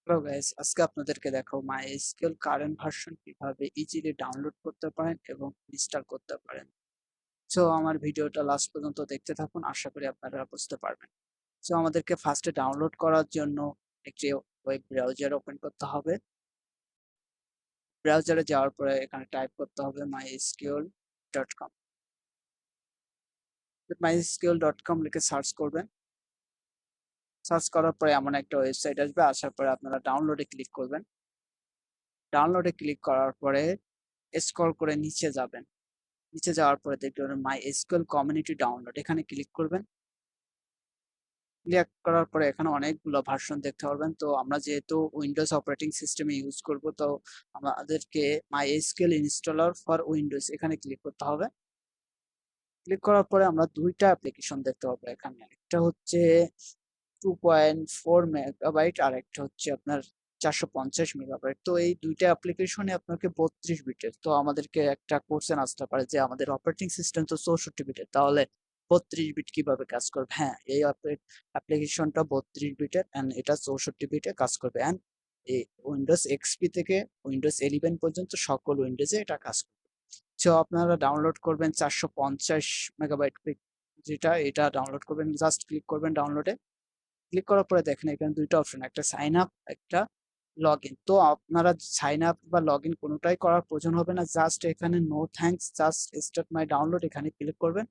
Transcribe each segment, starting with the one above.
Hello guys, আজকে আপনাদেরকে দেখাবো MySQL কারেন্ট ভার্সন কিভাবে ইজিলি ডাউনলোড করতে পারেন এবং ইনস্টল করতে পারেন। সো আমার ভিডিওটা লাস্ট পর্যন্ত দেখতে থাকুন, আশা করি আপনারা বুঝতে পারবেন। সো আমাদেরকে ফার্স্টে ডাউনলোড করার জন্য একটি ওয়েব ব্রাউজার ওপেন করতে হবে। ব্রাউজারে যাওয়ার পরে এখানে টাইপ করতে হবে mysql.com। mysql.com লিখে সার্চ করবেন। সার্চ করার পরে এমন একটা ওয়েবসাইট আসবে, আসার পরে আপনারা ডাউনলোডে ক্লিক করবেন। ডাউনলোডে ক্লিক করার পরে স্ক্রল করে নিচে যাবেন। নিচে যাওয়ার পরে দেখবেন মাই এসকিউএল কমিউনিটি ডাউনলোড, এখানে ক্লিক করবেন। ক্লিক করার পরে এখানে অনেকগুলো ভার্সন দেখতে পারবেন। তো আমরা যেহেতু উইন্ডোজ অপারেটিং সিস্টেমে ইউজ করব, তো আমাদেরকে মাই এসকিউএল ইনস্টলার ফর উইন্ডোজ এখানে ক্লিক করতে হবে। ক্লিক করার পরে আমরা দুইটা অ্যাপ্লিকেশন দেখতে পাবো এখানে। একটা হচ্ছে 2.4 মেগাবাইট আর একটা হচ্ছে আপনার 450 মেগাবাইট। তো এই দুইটা অ্যাপ্লিকেশনে আপনাকে 32 বিটের। তো আমাদেরকে একটা কোশ্চেন আসতে পারে যে আমাদের অপারেটিং সিস্টেম তো 64 বিটের, তাহলে 32 বিট কিভাবে কাজ করবে? হ্যাঁ, এই অ্যাপ্লিকেশনটা 32 বিটের অ্যান্ড এটা 64 বিটে কাজ করবে। অ্যান্ড এই উইন্ডোজ এক্সপি থেকে উইন্ডোজ 11 পর্যন্ত সকল উইন্ডোজে এটা কাজ করবে। সো আপনারা ডাউনলোড করবেন 450 মেগাবাইট, যেটা এটা ডাউনলোড করবেন। জাস্ট ক্লিক করবেন ডাউনলোডে। ক্লিক করার পরে দেখেন এখানে দুইটা অপশন, একটা সাইন আপ, একটা লগ ইন। তো আপনারা সাইন আপ বা লগ ইন কোনোটাই করার প্রয়োজন হবে না। জাস্ট এখানে no thanks, just start my download এখানে ক্লিক করবেন।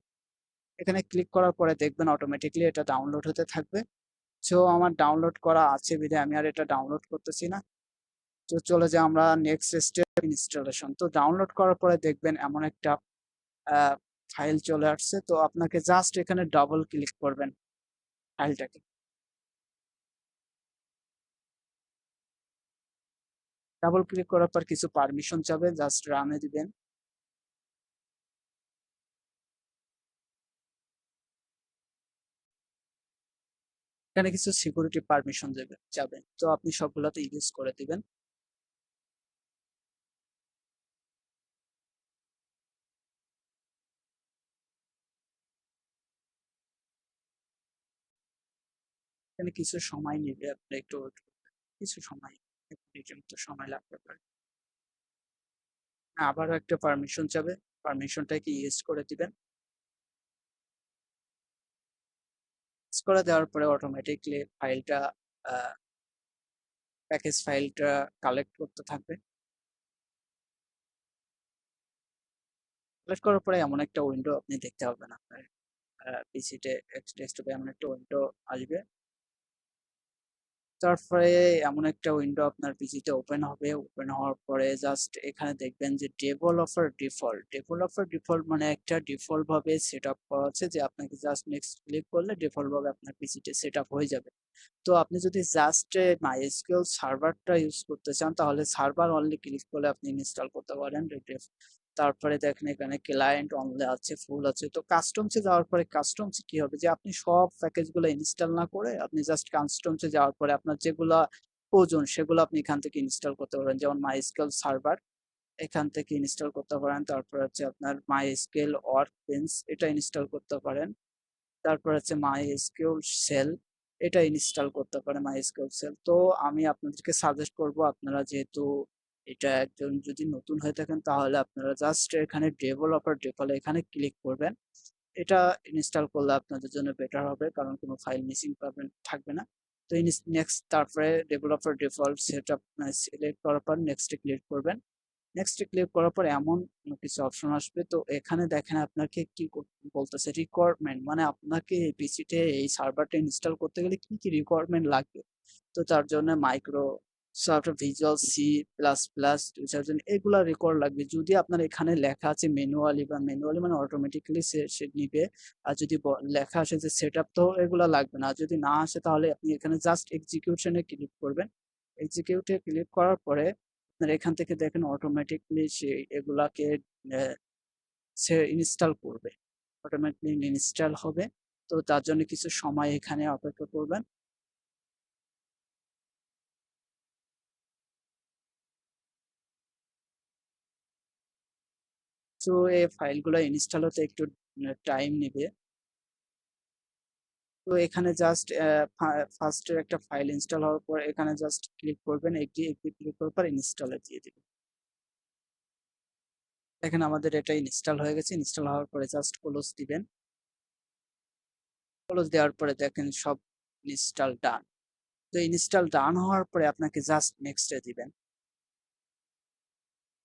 এখানে ক্লিক করার পরে দেখবেন অটোমেটিকলি এটা ডাউনলোড হতে থাকবে। সো আমার ডাউনলোড করা আছে বিধায় আমি আর এটা ডাউনলোড করতেছি না। তো চলে যাই আমরা নেক্সট স্টেপ, ইনস্টলেশন। তো ডাউনলোড করার পরে দেখবেন এমন একটা ফাইল চলে আসছে। তো আপনাকে জাস্ট এখানে ডাবল ক্লিক করবেন ফাইলটাকে। ডাবল ক্লিক করার পর কিছু পারমিশন চাবে, জাস্ট রানে দিবেন। এখানে কিছু সিকিউরিটি পারমিশন যাবেন, তো আপনি সবগুলোতে ইউজ করে দিবেন। এখানে কিছু সময় নেবে, আপনি একটু wait করবেন। কিছু সময়, এক মিনিটের মতো সময় লাগতে পারে। আবারও একটা পারমিশন চাবে, পারমিশনটাকে ইউজ করে দিবেন। ইউজ করে দেওয়ার পরে অটোমেটিকলি ফাইলটা, প্যাকেজ ফাইলটা কালেক্ট করতে থাকবে। কালেক্ট করার পরে এমন একটা উইন্ডো আপনি দেখতে পাবেন আপনার পিসিতে। ডেস্কটপে এমন একটা উইন্ডো আসবে। তারপরে এমন একটা উইন্ডো আপনার পিসিতে ওপেন হবে। ওপেন হওয়ার পরে জাস্ট এখানে দেখবেন যে ডেভেলপার ডিফল্ট মানে একটা ডিফল্ট ভাবে সেট আপ করা আছে, যে আপনাকে জাস্ট নেক্সট ক্লিক করলে ডিফল্ট ভাবে আপনার পিসিতে সেট আপ হয়ে যাবে। তো আপনি যদি জাস্ট মাইএসকিউএল সার্ভারটা ইউজ করতে চান, তাহলে সার্ভার অনলি ক্লিক করলে আপনি ইনস্টল করতে পারেন। তারপরে দেখেন এখানে ক্লায়েন্ট অনলি আছে, ফুল আছে। তো কাস্টমসে যাওয়ার পরে কাস্টমসে কি হবে, যে আপনি সব প্যাকেজগুলো ইনস্টল না করে আপনি জাস্ট কাস্টমসে যাওয়ার পরে আপনার যেগুলা প্রয়োজন সেগুলো আপনি এখান থেকে ইনস্টল করতে পারেন। যেমন মাইএসকিউএল সার্ভার এখান থেকে ইনস্টল করতে পারেন। তারপর হচ্ছে আপনার মাইএসকিউএল ওয়ার্কবেঞ্চ এটা ইনস্টল করতে পারেন। তারপর হচ্ছে মাইএসকিউএল সেল এটা ইনস্টল করতে পারে, মাইএসকিউএল সেল। তো আমি আপনাদেরকে সাজেস্ট করব, আপনারা যেহেতু এটা একজন যদি নতুন হয়ে থাকেন, তাহলে আপনারা জাস্ট এখানে ডেভেলপার ডিফল্ট এখানে ক্লিক করবেন। এটা ইনস্টল করলে আপনাদের জন্য বেটার হবে, কারণ কোনো ফাইল মিসিং পাবেন থাকবে না। তো নেক্সট, তারপরে ডেভেলপার ডিফল্ট সেটআপ সিলেক্ট করার পর নেক্সটে ক্লিক করবেন। নেক্সটে ক্লিক করার পর এমন কিছু অপশন আসবে। তো এখানে দেখেন আপনাকে কি বলতেছে, রিকোয়ারমেন্ট, মানে আপনাকে এই পিসিতে এই সার্ভারটা ইনস্টল করতে গেলে কি কি রিকোয়ারমেন্ট লাগবে। তো তার জন্য Microsoft Visual C plus plus 2000 এগুলা রেকর্ড লাগবে। যদি আপনার এখানে লেখা আছে ম্যানুয়ালি, বা ম্যানুয়ালি মানে অটোমেটিক্যালি সে নিবে। আর যদি লেখা আসে যে সেট আপ, তো এগুলা লাগবে না। যদি না আসে তাহলে আপনি এখানে জাস্ট এক্সিকিউশনে ক্লিক করবেন। এক্সিকিউটে ক্লিক করার পরে আপনার এখান থেকে দেখেন অটোমেটিকলি সে এগুলাকে আহ, সে ইনস্টল করবে, অটোমেটিকলি ইনস্টল হবে। তো তার জন্য কিছু সময় এখানে অপেক্ষা করবেন। তো এই ফাইলগুলো ইনস্টল হতে একটু টাইম নেবে। তো এখানে জাস্ট ফার্স্টের একটা ফাইল ইনস্টল হওয়ার পর এখানে জাস্ট ক্লিক করবেন, একটি একটি ক্লিক করার পর ইনস্টলে দিয়ে দিবেন। দেখেন আমাদের এটা ইনস্টল হয়ে গেছে। ইনস্টল হওয়ার পরে জাস্ট ক্লোজ দিবেন। ক্লোজ দেওয়ার পরে দেখেন সব ইনস্টল ডান। তো ইনস্টল ডান হওয়ার পরে আপনাকে জাস্ট নেক্সটে দিবেন।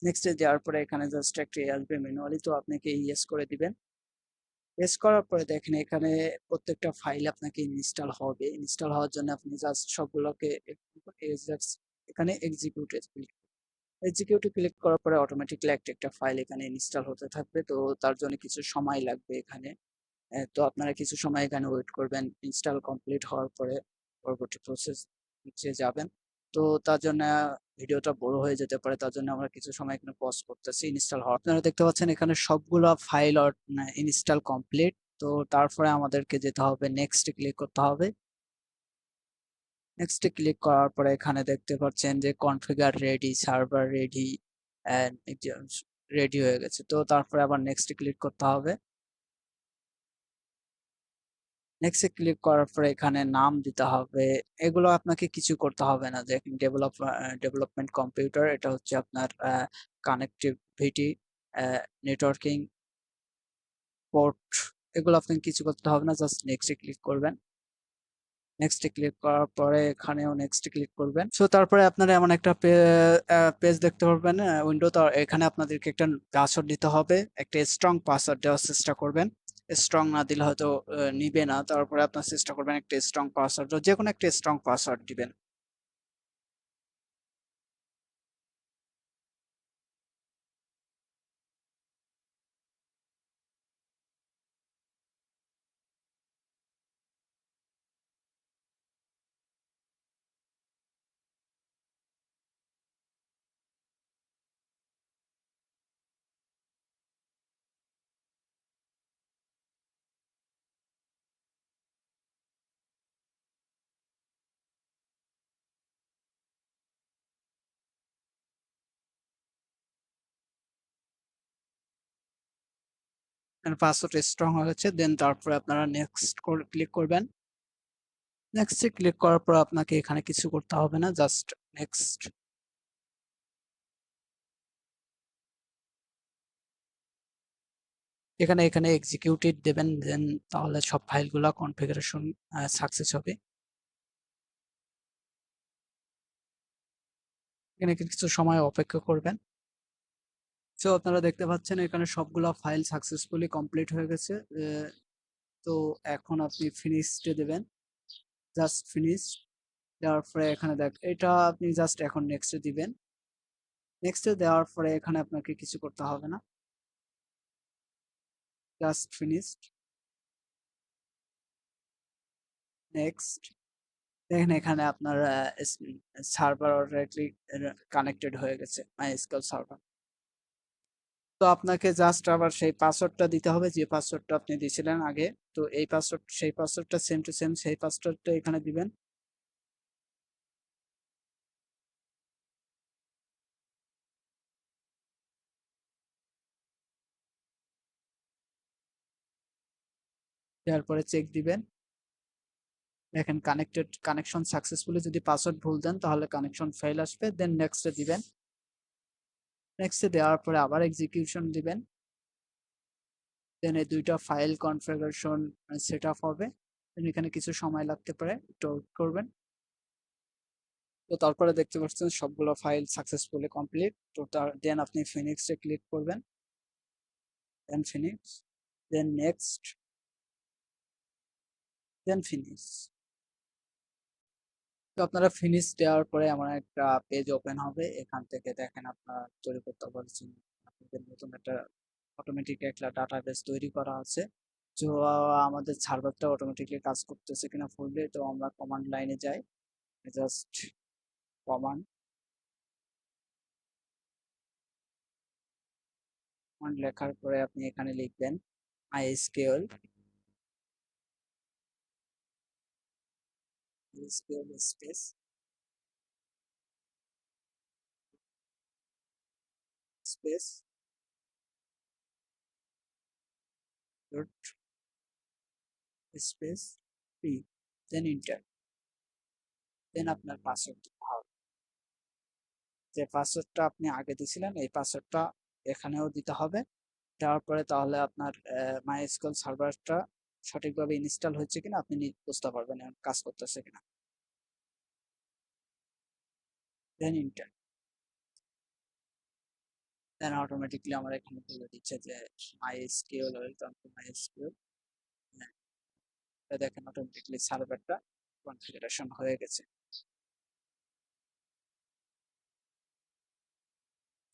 নেক্সটে দেওয়ার পরে এখানে জাস্ট একটা আসবে ম্যানুয়ালি, তো আপনাকে ইয়েস করে দিবেন। ইয়েস করার পরে দেখেন এখানে প্রত্যেকটা ফাইল আপনাকে ইনস্টল হবে। ইনস্টল হওয়ার জন্য আপনি জাস্ট সবগুলোকে এখানে এক্সিকিউটে ক্লিক, এক্সিকিউটে ক্লিক করার পরে অটোমেটিক্যালি একটা একটা ফাইল এখানে ইনস্টল হতে থাকবে। তো তার জন্য কিছু সময় লাগবে এখানে। তো আপনারা কিছু সময় এখানে ওয়েট করবেন। ইনস্টল কমপ্লিট হওয়ার পরে পরবর্তী প্রসেস যে যাবেন। তো তার জন্য ভিডিওটা বড় হয়ে যেতে পারে, তার জন্য আমরা কিছু সময় এখানে পজ করতেছি ইনস্টল হওয়ার। আপনারা দেখতে পাচ্ছেন এখানে সবগুলো ফাইল ইনস্টল কমপ্লিট। তো তারপরে আমাদেরকে যেতে হবে, নেক্সট ক্লিক করতে হবে। নেক্সট ক্লিক করার পরে এখানে দেখতে পাচ্ছেন যে configure ready, server ready and ready হয়ে গেছে। তো তারপরে আবার নেক্সট ক্লিক করতে হবে। নেক্সটে ক্লিক করার পরে এখানে নাম দিতে হবে। এগুলো আপনাকে কিছু করতে হবে না। যে ডেভেলপমেন্ট কম্পিউটার, এটা হচ্ছে আপনার কানেক্টিভিটি, নেটওয়ার্কিং, পোর্ট, এগুলো আপনাকে কিছু করতে হবে না। জাস্ট নেক্সটে ক্লিক করবেন। নেক্সটে ক্লিক করার পরে এখানেও নেক্সটে ক্লিক করবেন। সো তারপরে আপনারা এমন একটা পেজ দেখতে পারবেন উইন্ডো। তো এখানে আপনাদেরকে একটা পাসওয়ার্ড দিতে হবে। একটা স্ট্রং পাসওয়ার্ড দেওয়ার চেষ্টা করবেন। স্ট্রং না দিলে হয়তো নিবে না। তারপরে আপনার চেষ্টা করবেন একটা স্ট্রং পাসওয়ার্ড, যে কোনো একটা স্ট্রং পাসওয়ার্ড দিবেন। পাসওয়ার্ড স্ট্রং হয়ে গেছে, দেন তারপরে আপনারা নেক্সট ক্লিক করবেন। নেক্সটে ক্লিক করার পর আপনাকে এখানে কিছু করতে হবে না, জাস্ট নেক্সট। এখানে এখানে এক্সিকিউটেড দেবেন, দেন তাহলে সব ফাইলগুলো কনফিগারেশন সাকসেস হবে। এখানে কিছু সময় অপেক্ষা করবেন। তো আপনারা দেখতে পাচ্ছেন এখানে সবগুলা ফাইল সাকসেসফুলি কমপ্লিট হয়ে গেছে। তো এখন আপনি ফিনিশে দেবেন, জাস্ট ফিনিশ দেওয়ার পরে এখানে দেখ এটা আপনি জাস্ট এখন নেক্সটে দিবেন। নেক্সটে দেওয়ার পরে এখানে আপনাকে কিছু করতে হবে না, জাস্ট ফিনিশড। নেক্সট। দেখেন এখানে আপনার সার্ভার অলরেডি কানেক্টেড হয়ে গেছে, মাইস্কুয়েল সার্ভার। তো আপনাকে জাস্ট আবার সেই পাসওয়ার্ডটা দিতে হবে যে পাসওয়ার্ডটা আপনি দিয়েছিলেন আগে। তো এই পাসওয়ার্ড, সেই পাসওয়ার্ডটা সেম টু সেম সেই পাসওয়ার্ডটা এখানে দিবেন। দেওয়ার পরে চেক দিবেন। দেখেন কানেকশন সাকসেসফুলি, যদি পাসওয়ার্ড ভুল দেন তাহলে কানেকশন ফেল আসবে। দেন নেক্সটে দিবেন। নেক্সটে দেওয়ার পরে আবার এক্সিকিউশন দিবেন। দেন এই দুইটা ফাইল কনফিগারেশন সেট আপ হবে। এখানে কিছু সময় লাগতে পারে, একটু ওয়েট করবেন। তো তারপরে দেখতে পাচ্ছেন সবগুলো ফাইল সাকসেসফুলি কমপ্লিট। তো দেন আপনি ফিনিক্সে ক্লিক করবেন, then Phoenix, then next, then finish. তো আপনারা ফিনিশ দেওয়ার পরে আমার একটা পেজ ওপেন হবে। এখান থেকে দেখেন আপনারা তৈরি করতে পারছেন, আপনাদের নতুন একটা অটোমেটিক একটা ডাটাবেস তৈরি করা আছে। তো আমাদের সার্ভারটা অটোমেটিকলি কাজ করতেছে কিনা ফুললি, তো আমরা কমান্ড লাইনে যাই। জাস্ট কমান্ড কমান্ড লেখার পরে আপনি এখানে লিখবেন MySQL, space space dot space P, then enter, then আপনার পাসওয়ার্ড দিতে হবে। যে পাসওয়ার্ডটা আপনি আগে দিয়েছিলেন এই পাসওয়ার্ডটা এখানেও দিতে হবে। দেওয়ার পরে তাহলে আপনার মাইএসকিউএল সার্ভারটা সঠিকভাবে ইনস্টল হচ্ছে কিনা আপনি বুঝতে পারবেন এবং কাজ করতেছে কিনা। দেন ইন্টার, দেন অটোমেটিকলি আমার এখানে বলে দিচ্ছে যে মাইএসকিউএল ওয়েলকাম টু মাইএসকিউএল। দেখেন অটোমেটিকলি সার্ভারটা কনফিগারেশন হয়ে গেছে।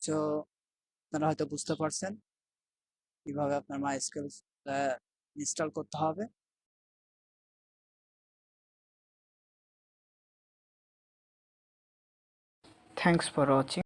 তো আপনারা হয়তো বুঝতে পারছেন কিভাবে আপনার মাইএসকিউএল ইনস্টল করতে হবে। Thanks for watching.